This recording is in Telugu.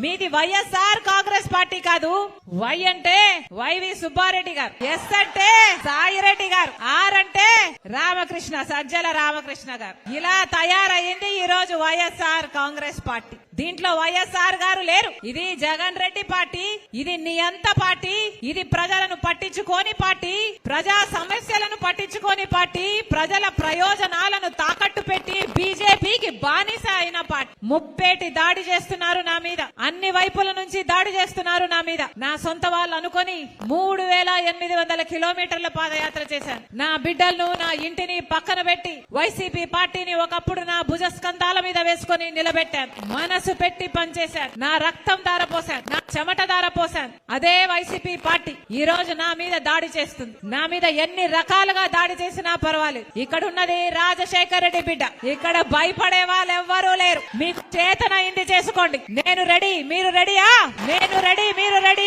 మీది వైఎస్ఆర్ కాంగ్రెస్ పార్టీ కాదు. వై అంటే వైవి సుబ్బారెడ్డి గారు, ఎస్ అంటే సాయిరెడ్డి గారు, ఆర్ అంటే రామకృష్ణ, సజ్జల రామకృష్ణ గారు. ఇలా తయారయ్యింది ఈ రోజు వైఎస్ఆర్ కాంగ్రెస్ పార్టీ. దీంట్లో వైఎస్ఆర్ గారు లేరు. ఇది జగన్ రెడ్డి పార్టీ, ఇది నియంత పార్టీ, ఇది ప్రజలను పట్టించుకోని పార్టీ, ప్రజా సమస్యలను పట్టించుకోని పార్టీ, ప్రజల ప్రయోజనాలను తాకట్టు పెట్టి బీజేపీకి బానిస అయిన పార్టీ. ముప్పేటి దాడి చేస్తున్నారు నా మీద, అన్ని వైపుల నుంచి దాడి చేస్తున్నారు నా మీద. నా సొంత వాళ్ళు అనుకొని 3800 కిలోమీటర్ల పాదయాత్ర చేశాను. నా బిడ్డలను, నా ఇంటిని పక్కన పెట్టి వైసీపీ పార్టీని ఒకప్పుడు నా భుజస్కంధాల మీద వేసుకొని నిలబెట్టాను. మనసు పెట్టి పనిచేశాను. నా రక్తం ధారపోశాను, నా చెమట ధారపోశాను. అదే వైసీపీ పార్టీ ఈ రోజు నా మీద దాడి చేస్తుంది. నా మీద ఎన్ని రకాలుగా దాడి చేసినా పర్వాలేదు. ఇక్కడ ఉన్నది రాజశేఖర రెడ్డి బిడ్డ. ఇక్కడ భయపడే వాళ్ళు ఎవ్వరూ లేరు. మీకు చేతనైంది చేసుకోండి. నేను రెడీ, మీరు రెడీయా? నేను రెడీ, మీరు రెడీ.